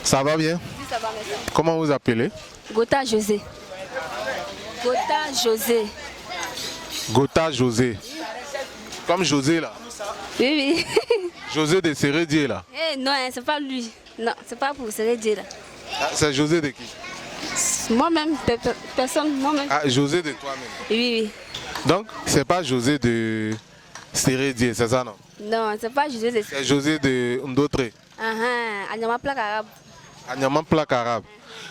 Ça va bien? Oui, ça va, merci. Comment vous appelez? Gota José. Gota José. Gota José. Comme José là. Oui, oui. José de Sérédier là. Eh, non, hein, c'est pas lui. Non, c'est pas pour Sérédier là. Ah, c'est José de qui? Moi-même, personne, moi-même. Ah, José de toi-même. Oui, oui. Donc, c'est pas José de Sérédier, c'est ça non? Non, c'est pas José de... C'est José de Ndotre. Anyama plaque arabe. Agnaman Plaque Arabe.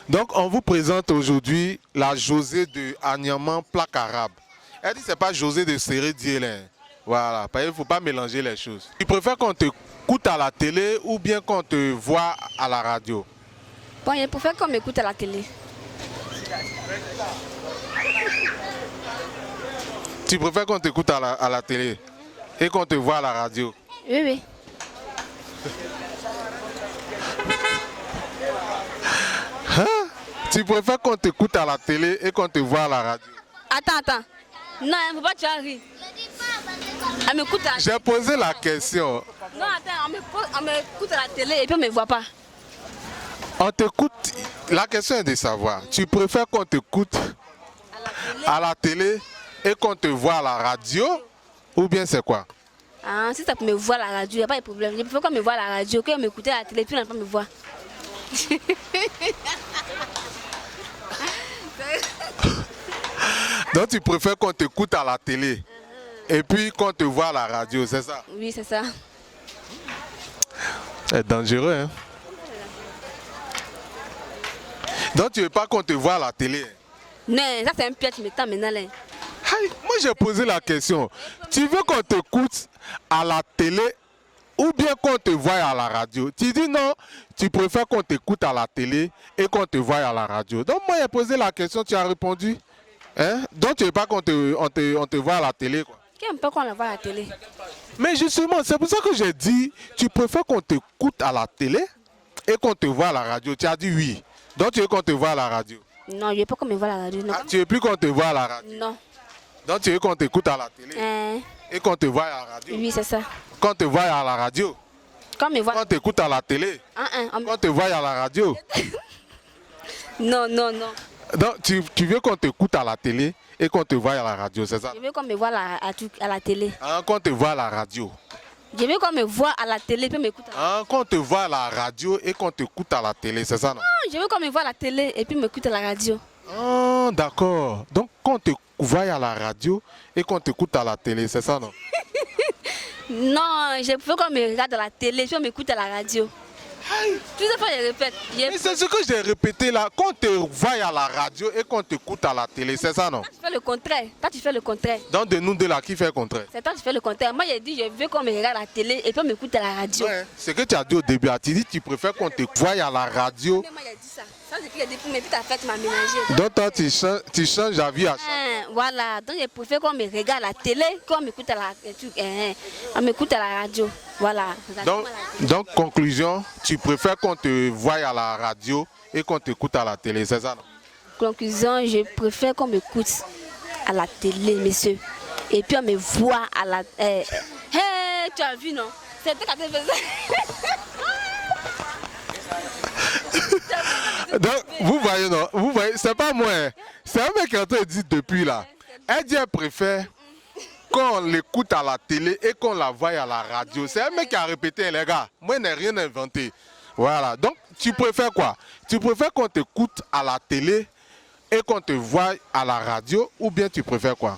Donc, on vous présente aujourd'hui la José de Agnaman Plaque Arabe. Elle dit que ce n'est pas José de Sérédier. Là. Voilà, il ne faut pas mélanger les choses. Tu préfères qu'on te écoute à la télé ou bien qu'on te voit à la radio? Bon, je préfère qu'on m'écoute à la télé. Tu préfères qu'on t'écoute à la télé et qu'on te voit à la radio? Oui, oui. Hein? Tu préfères qu'on t'écoute à la télé et qu'on te voit à la radio? Attends. Non, il ne faut pas que tu arrives. Elle m'écoute à la télé. J'ai posé la question. Non, attends, on m'écoute à la télé et puis on ne me voit pas. On t'écoute. La question est de savoir, tu préfères qu'on t'écoute à la télé et qu'on te voit à la radio ou bien c'est quoi? Ah, si ça peut me voir à la radio, il n'y a pas de problème. Je préfère qu'on me voit à la radio, qu'on m'écoute à la télé, puis on ne peut pas me voir. Donc tu préfères qu'on t'écoute à la télé et puis qu'on te voit à la radio, c'est ça? Oui, c'est ça. C'est dangereux, hein? Donc tu veux pas qu'on te voit à la télé? Non, ça c'est un piège, tu me tends maintenant là. Aïe, moi j'ai posé la question. Tu veux qu'on t'écoute à la télé ou bien qu'on te voie à la radio? Tu dis non, tu préfères qu'on t'écoute à la télé et qu'on te voie à la radio. Donc moi j'ai posé la question, tu as répondu. Hein? Donc tu veux pas qu'on te voie à la télé quoi? Qui aime pas qu'on la voit à la télé? Mais justement, c'est pour ça que j'ai dit, tu préfères qu'on t'écoute à la télé et qu'on te voit à la radio. Tu as dit oui. Donc tu veux qu'on te voit à la radio? Non, je veux pas qu'on me voit à la radio. Non. Ah, tu veux plus qu'on te voit à la radio? Non. Donc tu veux qu'on t'écoute à la télé et qu'on te voit à la radio? Oui, c'est ça. Qu'on te voit à la radio? Qu'on me voit. Qu'on t'écoute à la télé? Qu'on te voit à la radio? Non. Donc tu veux qu'on t'écoute à la télé et qu'on te voit à la radio, c'est ça? Je veux qu'on me voit à la télé. Hein, qu'on te voit à la radio? Je veux qu'on me voit à la télé, puis m'écoute à la... Hein, qu'on te voit à la radio et qu'on t'écoute à la télé, c'est ça non? Non, je veux qu'on me voit à la télé et puis m'écoute à la radio. Ah, d'accord. Donc qu'on te voit à la radio et qu'on t'écoute à la télé, c'est ça non? Non, je veux qu'on me regarde à la télé, puis on m'écoute à la radio. Tout ça, je répète. Mais c'est ce que j'ai répété là, qu'on te voit à la radio et qu'on t'écoute à la télé, c'est ça non? Toi, tu fais le contraire. Toi, tu fais le contraire. Donc de nous deux là, qui fait le contraire? C'est toi qui fais le contraire. Moi, j'ai dit, je veux qu'on me regarde à la télé et puis on m'écoute à la radio. Ouais, c'est ce que tu as dit au début. Tu dis tu préfères qu'on te voie à la radio. Mais moi, j'ai dit ça. Ça, c'est que j'ai dit, mais puis ta fête m'a mélangé. Donc toi, tu changes la vie à chaque. Voilà. Donc, je préfère qu'on me regarde à la télé qu'on m'écoute à la, on m'écoute à la radio. Voilà. Donc, conclusion, tu préfères qu'on te voie à la radio et qu'on t'écoute à la télé, c'est ça non? Conclusion, je préfère qu'on m'écoute à la télé, monsieur. Et puis on me voit à la... tu as vu, non? C'est toi qui as fait ça. Donc, vous voyez, non? Vous voyez, c'est pas moi. Hein. C'est un mec qui est en train de dire depuis là. Elle dit qu'elle préfère qu'on l'écoute à la télé et qu'on la voie à la radio. C'est un mec qui a répété, les gars. Moi, je n'ai rien inventé. Voilà. Donc, tu préfères quoi? Tu préfères qu'on t'écoute à la télé et qu'on te voie à la radio ou bien tu préfères quoi?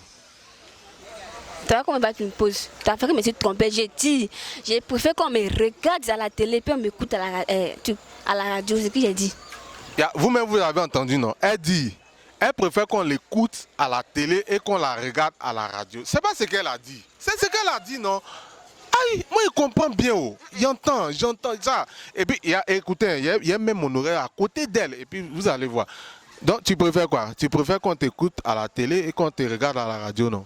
Tu vois comment tu me poses? Tu as fait que je me suis trompée. J'ai dit, je préfère qu'on me regarde à la télé puis on m'écoute à la radio. C'est ce que j'ai dit. Vous-même, vous avez entendu, non? Elle dit, elle préfère qu'on l'écoute à la télé et qu'on la regarde à la radio. C'est pas ce qu'elle a dit. C'est ce qu'elle a dit, non? Aïe, moi, il comprend bien. Oh. J'entends ça. Et puis, écoutez, il y a même mon oreille à côté d'elle. Et puis, vous allez voir. Donc, tu préfères quoi? Tu préfères qu'on t'écoute à la télé et qu'on te regarde à la radio, non?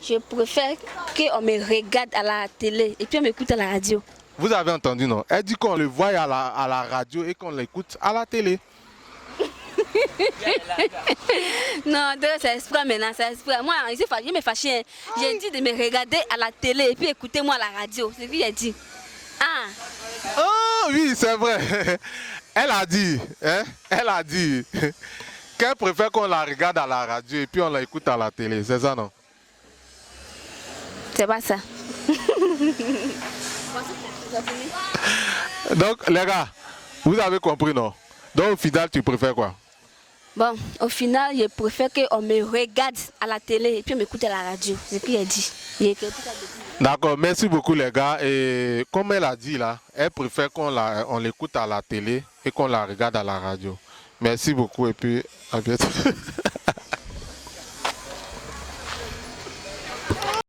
Je préfère qu'on me regarde à la télé et puis on m'écoute à la radio. Vous avez entendu, non? Elle dit qu'on le voit à la radio et qu'on l'écoute à la télé. Non, c'est exprès maintenant, c'est exprès. Moi, je me fâche. J'ai dit de me regarder à la télé et puis écouter moi à la radio. C'est ce que j'ai dit. Ah, oui, c'est vrai. Elle a dit, hein, elle a dit qu'elle préfère qu'on la regarde à la radio et puis on la écoute à la télé. C'est ça, non? C'est pas ça. Donc, les gars, vous avez compris, non? Donc, au final, tu préfères quoi? Bon, au final, je préfère qu'on me regarde à la télé et puis on m'écoute à la radio. C'est ce qu'il a dit. D'accord, merci beaucoup, les gars. Et comme elle a dit là, elle préfère on l'écoute à la télé et qu'on la regarde à la radio. Merci beaucoup et puis à bientôt.